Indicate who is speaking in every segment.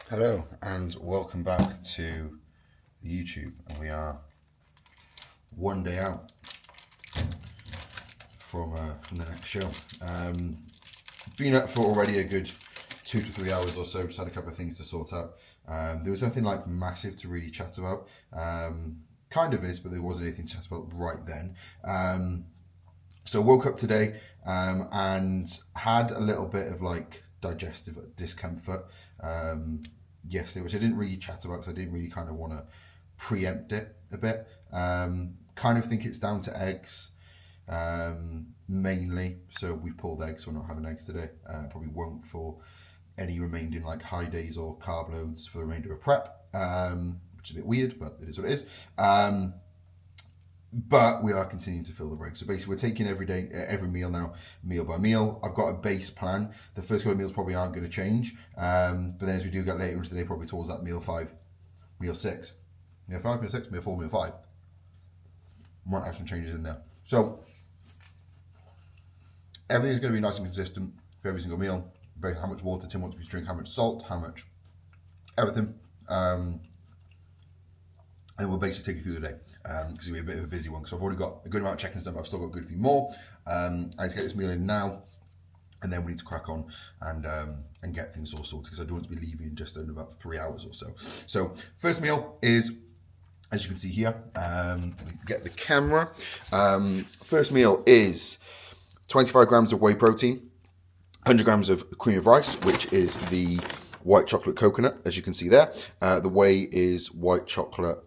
Speaker 1: Hello and welcome back to the YouTube, and we are one day out from the next show. Been up for already a good 2 to 3 hours or so. Just had a couple of things to sort out. There was nothing like massive to really chat about. Kind of is, but there wasn't anything to chat about right then. So woke up today and had a little bit of like digestive discomfort yesterday, which I didn't really chat about because I didn't really kind of want to preempt it a bit. Kind of think it's down to eggs mainly. So we've pulled eggs, so we're not having eggs today. Probably won't for any remaining like high days or carb loads for the remainder of prep, which is a bit weird, but it is what it is. But we are continuing to fill the rig. So basically we're taking every meal now, meal by meal. I've got a base plan. The first couple of meals probably aren't going to change. But then as we do get later into the day, probably towards that meal 5, meal 6. Meal 5, meal 6, meal 4, meal 5. Might have some changes in there. So everything's going to be nice and consistent for every single meal. Based on how much water Tim wants me to drink, how much salt, how much everything. And we'll basically take you through the day because it'll be a bit of a busy one. Because I've already got a good amount of check-ins done, but I've still got a good few more. I need to get this meal in now, and then we need to crack on and get things all sorted because I don't want to be leaving in just in about 3 hours or so. So first meal is, as you can see here, get the camera. First meal is 25 grams of whey protein, 100 grams of cream of rice, which is the white chocolate coconut, as you can see there. The whey is white chocolate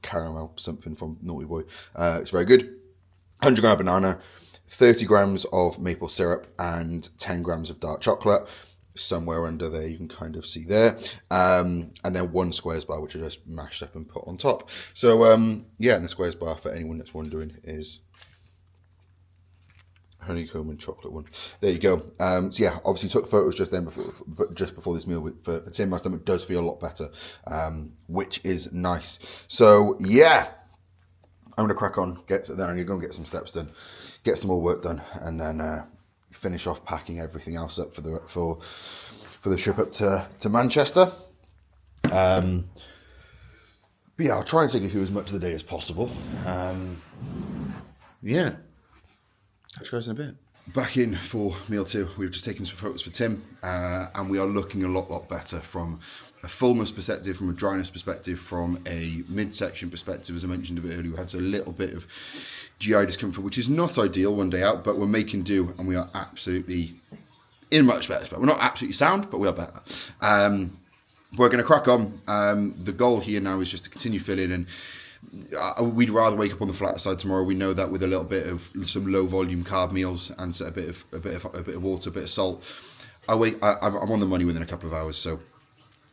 Speaker 1: caramel, something from Naughty Boy. It's very good. 100 gram banana, 30 grams of maple syrup, and 10 grams of dark chocolate. Somewhere under there, you can kind of see there. And then 1 squares bar, which I just mashed up and put on top. So, yeah, and the squares bar, for anyone that's wondering, is honeycomb and chocolate one. There you go. So yeah, obviously took photos just then before this meal for Tim. My stomach does feel a lot better, which is nice. So yeah, I'm gonna crack on. Then I'm gonna go and get some steps done, get some more work done, and then finish off packing everything else up for the trip up to Manchester. But yeah, I'll try and take you through as much of the day as possible. Yeah. Catch you guys in a bit. Back in for meal 2. We've just taken some photos for Tim, and we are looking a lot better from a fullness perspective, from a dryness perspective, from a midsection perspective. As I mentioned a bit earlier, we had a little bit of GI discomfort, which is not ideal one day out, but we're making do, and we are absolutely in much better spot. We're not absolutely sound, but we are better. We're going to crack on. The goal here now is just to continue filling, and we'd rather wake up on the flat side tomorrow. We know that with a little bit of some low volume carb meals and a bit of water, a bit of salt, I'm on the money within a couple of hours. So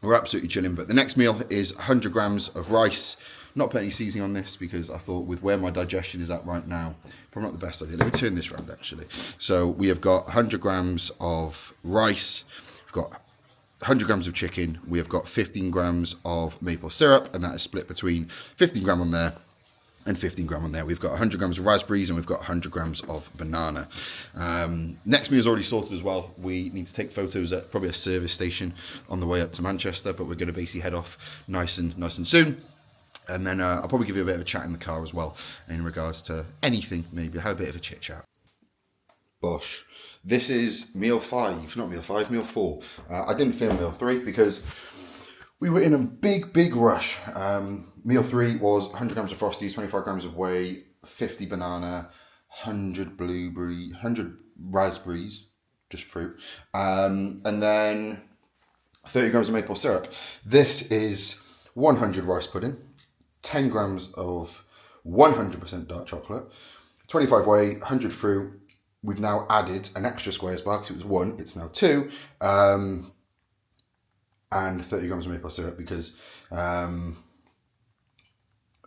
Speaker 1: we're absolutely chilling. But the next meal is 100 grams of rice. Not put any seasoning on this because I thought with where my digestion is at right now, probably not the best idea. Let me turn this around actually. So we have got 100 grams of rice. We've got 100 grams of chicken, we have got 15 grams of maple syrup, and that is split between 15 gram on there and 15 gram on there. We've got 100 grams of raspberries and we've got 100 grams of banana. Next meal is already sorted as well. We need to take photos at probably a service station on the way up to Manchester, but we're going to basically head off nice and soon. And then I'll probably give you a bit of a chat in the car as well in regards to anything, maybe have a bit of a chit chat. Bosh. This is meal 5, not meal 5, meal 4. I didn't film meal 3 because we were in a big rush. Meal 3 was 100 grams of Frosties, 25 grams of whey, 50 banana, 100 blueberry, 100 raspberries, just fruit, and then 30 grams of maple syrup. This is 100 rice pudding, 10 grams of 100% dark chocolate, 25 whey, 100 fruit. We've now added an extra squares bar because it was 1, it's now 2, and 30 grams of maple syrup because I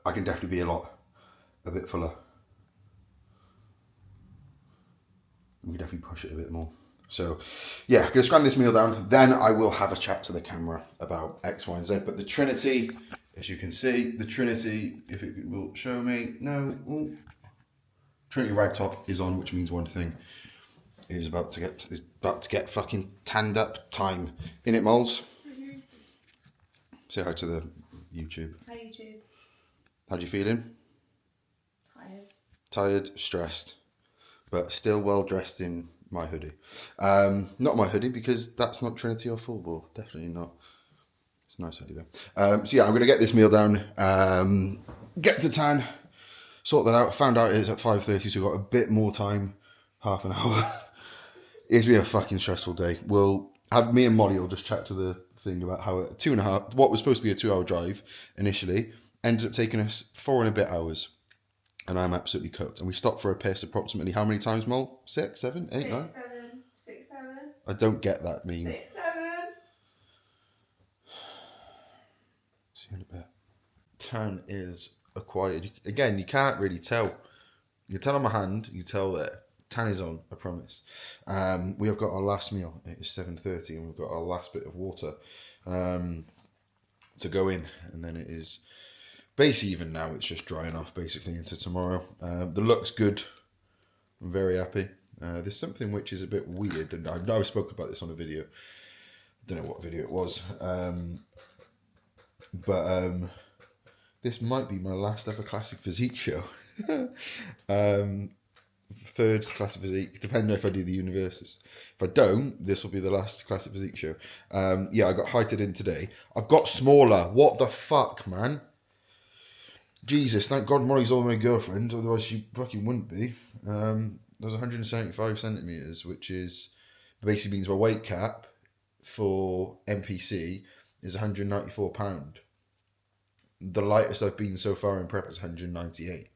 Speaker 1: can definitely be a bit fuller. We can definitely push it a bit more. So yeah, going to scram this meal down, then I will have a chat to the camera about X, Y, and Z. But the Trinity, as you can see, the Trinity, if it will show me, no, ooh. Trinity rag top is on, which means one thing. is about to get fucking tanned up time. In it, Moles? Mm-hmm. Say hi to the YouTube.
Speaker 2: Hi, YouTube.
Speaker 1: How do you feeling? Tired, stressed, but still well dressed in my hoodie. Not my hoodie because that's not Trinity or Fullball. Definitely not. It's a nice hoodie though. So yeah, I'm going to get this meal down, get to tan, sort that out. Found out it's at 5:30, so we've got a bit more time, half an hour. It's been a fucking stressful day. Me and Molly will just chat to the thing about how what was supposed to be a 2 hour drive initially ended up taking us 4 and a bit hours. And I'm absolutely cooked. And we stopped for a piss approximately how many times, Mole? 6, 7, 8, 9?
Speaker 2: 6, 7.
Speaker 1: I don't get that meme.
Speaker 2: 6, 7.
Speaker 1: See you in a bit. Tan is acquired. Again, you can't really tell. You can tell on my hand, you tell that tan is on, I promise. We have got our last meal. It is 7:30 and we've got our last bit of water to go in. And then it is base even now. It's just drying off basically into tomorrow. The look's good. I'm very happy. There's something which is a bit weird, and I've spoken about this on a video. I don't know what video it was. But this might be my last ever Classic Physique show. Third Classic Physique, depending if I do the universes. If I don't, this will be the last Classic Physique show. Yeah, I got heighted in today. I've got smaller. What the fuck, man? Jesus, thank God Molly's all my girlfriend, otherwise she fucking wouldn't be. There's 175 centimetres, which is basically means my weight cap for NPC is £194. The lightest I've been so far in prep is 198.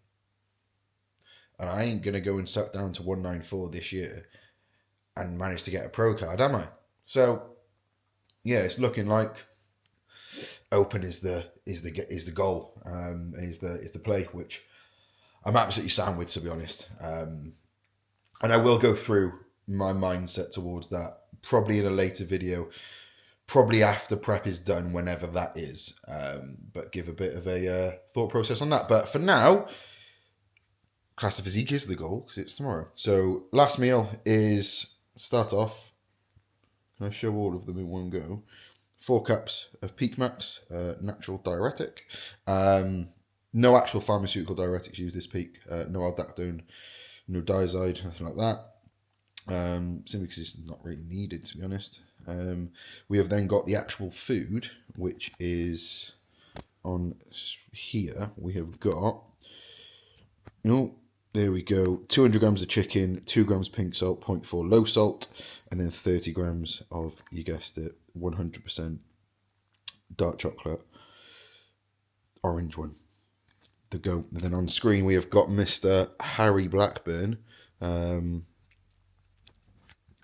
Speaker 1: And I ain't going to go and suck down to 194 this year and manage to get a pro card, am I? So, yeah, it's looking like open is the goal, and is the play, which I'm absolutely sound with, to be honest. And I will go through my mindset towards that probably in a later video, probably after prep is done, whenever that is. But give a bit of a thought process on that. But for now, Classic Physique is the goal because it's tomorrow. So last meal is start off. Can I show all of them in one go? 4 cups of Peak Max, natural diuretic. No actual pharmaceutical diuretics use this Peak. No aldactone, no diazide, nothing like that. Simply because it's not really needed, to be honest. We have then got the actual food, which is on here. We have got, there we go, 200 grams of chicken, 2 grams pink salt, 0.4 low salt, and then 30 grams of, you guessed it, 100% dark chocolate, orange one, the goat. And then on screen we have got Mr. Harry Blackburn, who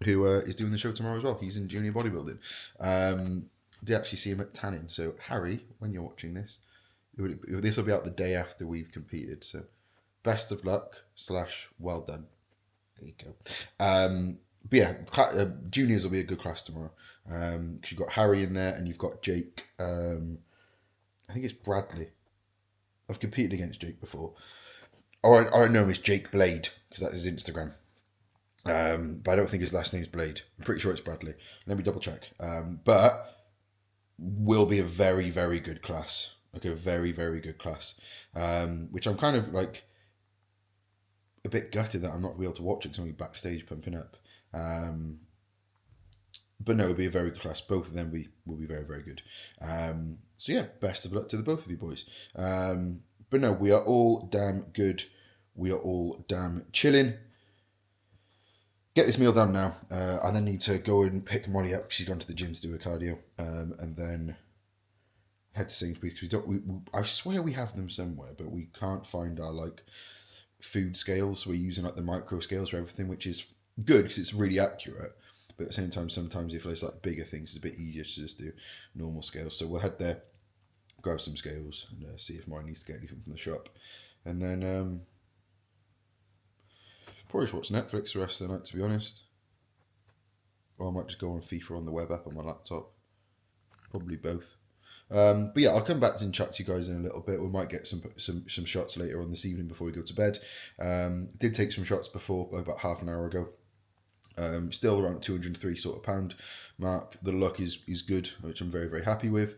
Speaker 1: is doing the show tomorrow as well. He's in junior bodybuilding. Did actually see him at tanning. So Harry, when you're watching this, this will be out the day after we've competed. So best of luck / well done. There you go. But yeah, juniors will be a good class tomorrow. Because you've got Harry in there and you've got Jake. I think it's Bradley. I've competed against Jake before. Or I know him as Jake Blade because that's his Instagram. But I don't think his last name's Blade. I'm pretty sure it's Bradley. Let me double check. But will be a very, very good class. Okay, a very, very good class. Which I'm kind of like a bit gutted that I'm not able to watch it because I'm backstage pumping up. But no, it'll be a very good class. Both of them will be very, very good. So yeah, best of luck to the both of you boys. But no, we are all damn good. We are all damn chilling. Get this meal done now. I then need to go and pick Molly up because she's gone to the gym to do her cardio. And then head to Sainsbury's because I swear we have them somewhere, but we can't find our like food scales. So we're using like the micro scales for everything, which is good because it's really accurate. But at the same time, sometimes if there's like bigger things, it's a bit easier to just do normal scales. So we'll head there, grab some scales, and see if Molly needs to get anything from the shop. And then probably just watch Netflix the rest of the night, to be honest. Or I might just go on FIFA on the web app on my laptop. Probably both. But yeah, I'll come back and chat to you guys in a little bit. We might get some shots later on this evening before we go to bed. Did take some shots before, about half an hour ago. Still around 203 sort of pound mark. The luck is good, which I'm very, very happy with.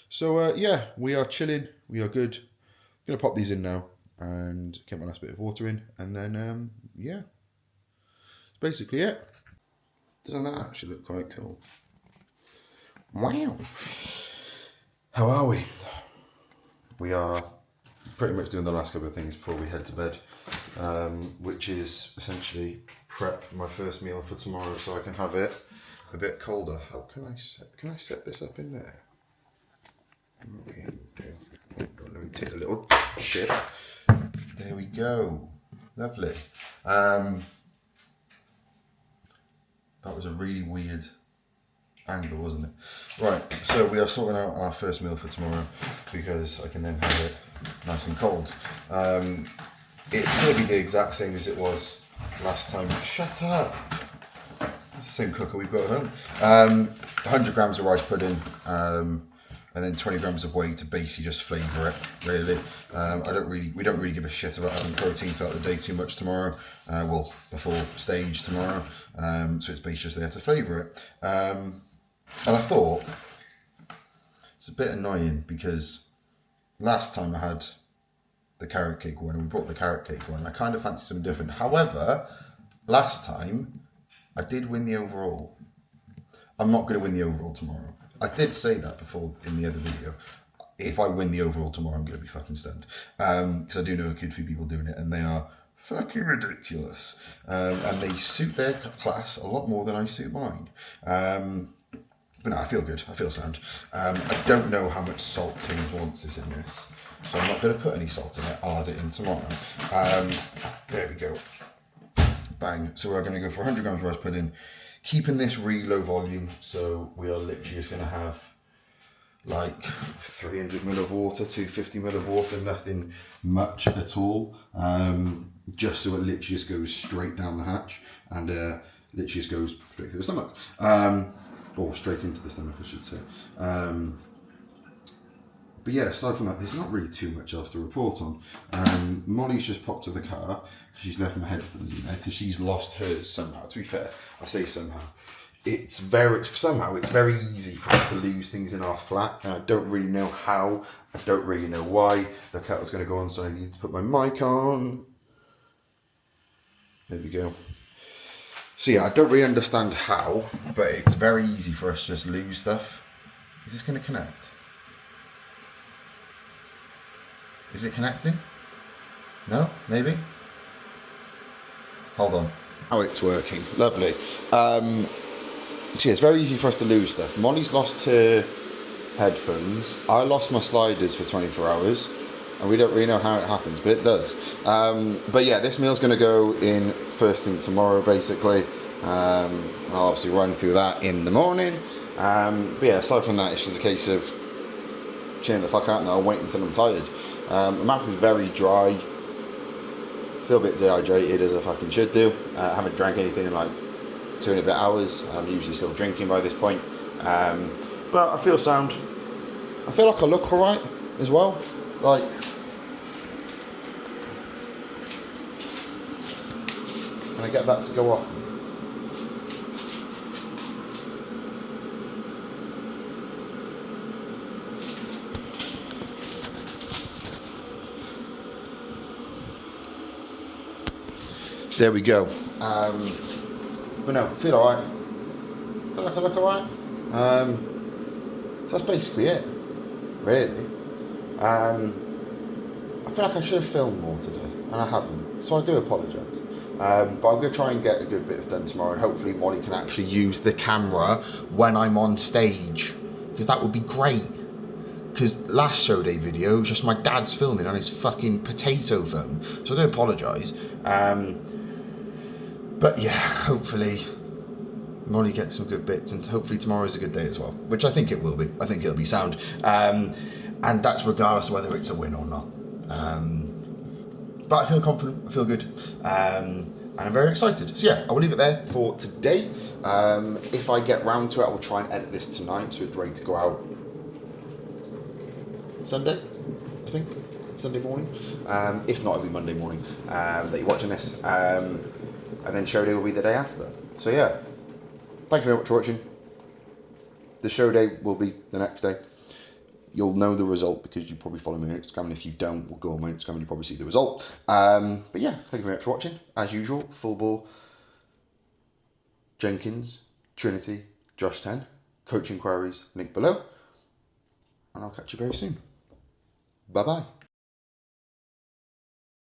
Speaker 1: So yeah, we are chilling. We are good. I'm going to pop these in now and get my last bit of water in. And then, yeah, that's basically it. Doesn't that actually look quite cool? Wow. How are we? We are pretty much doing the last couple of things before we head to bed, which is essentially prep my first meal for tomorrow so I can have it a bit colder. How can I set this up in there? Okay. Let me take a little shit. There we go. Lovely. That was a really weird angle, wasn't it? Right, so we are sorting out our first meal for tomorrow because I can then have it nice and cold. It's going to be the exact same as it was last time. Shut up! It's the same cooker we've got at home. 100 grams of rice pudding, and then 20 grams of whey to basically just flavour it, really. We don't really give a shit about having protein throughout the day too much tomorrow. Well, before stage tomorrow. So it's basically just there to flavour it. And I thought, it's a bit annoying because last time I had the carrot cake one, and we brought the carrot cake one, I kind of fancied something different. However, last time, I did win the overall. I'm not going to win the overall tomorrow. I did say that before in the other video. If I win the overall tomorrow, I'm going to be fucking stunned. Because I do know a good few people doing it, and they are fucking ridiculous. And they suit their class a lot more than I suit mine. But no, I feel good. I feel sound. I don't know how much salt Tim's wants is in this, so I'm not going to put any salt in it. I'll add it in tomorrow. There we go. Bang. So we're going to go for 100 grams rice pudding, keeping this really low volume. So we are literally just going to have like 300 ml of water, 250 ml of water, nothing much at all. Just so it literally just goes straight down the hatch and literally just goes straight through the stomach. Or straight into the stomach, I should say. But yeah, aside from that, there's not really too much else to report on. Molly's just popped to the car because she's left my headphones in there because she's lost hers somehow. To be fair, I say somehow. It's very easy for us to lose things in our flat, and I don't really know how. I don't really know why. The kettle's going to go on, so I need to put my mic on. There we go. So yeah, I don't really understand how, but it's very easy for us to just lose stuff. Is this going to connect? Is it connecting? No? Maybe? Hold on. Oh, it's working. Lovely. So yeah, it's very easy for us to lose stuff. Molly's lost her headphones. I lost my sliders for 24 hours. And we don't really know how it happens, but it does. But yeah, this meal's going to go in first thing tomorrow, basically. And I'll obviously run through that in the morning. But yeah, aside from that, it's just a case of chilling the fuck out and I'll wait until I'm tired. My mouth is very dry. Feel a bit dehydrated, as I fucking should do. I haven't drank anything in like 2 and a bit hours. I'm usually still drinking by this point. But I feel sound. I feel like I look alright as well. Like, can I get that to go off? There we go. But no, I feel alright. I feel like I look alright. So that's basically it, really. I feel like I should have filmed more today, and I haven't, so I do apologise. But I'm going to try and get a good bit of done tomorrow, and hopefully Molly can actually use the camera when I'm on stage, because that would be great. Because last show day video was just my dad's filming on his fucking potato phone, so I do apologise. But yeah, hopefully Molly gets some good bits, and hopefully tomorrow's a good day as well, which I think it will be. I think it'll be sound. And that's regardless of whether it's a win or not. But I feel confident, I feel good, and I'm very excited. So yeah, I will leave it there for today. If I get round to it, I will try and edit this tonight so it's ready to go out Sunday, I think. Sunday morning. If not, it'll be Monday morning that you're watching this. And then show day will be the day after. So yeah, thank you very much for watching. The show day will be the next day. You'll know the result because you probably follow me on Instagram, and if you don't, we'll go on my Instagram and you'll probably see the result. But yeah, thank you very much for watching. As usual, full ball, Jenkins, Trinity, Josh 10, coach inquiries, link below. And I'll catch you very soon. Bye-bye.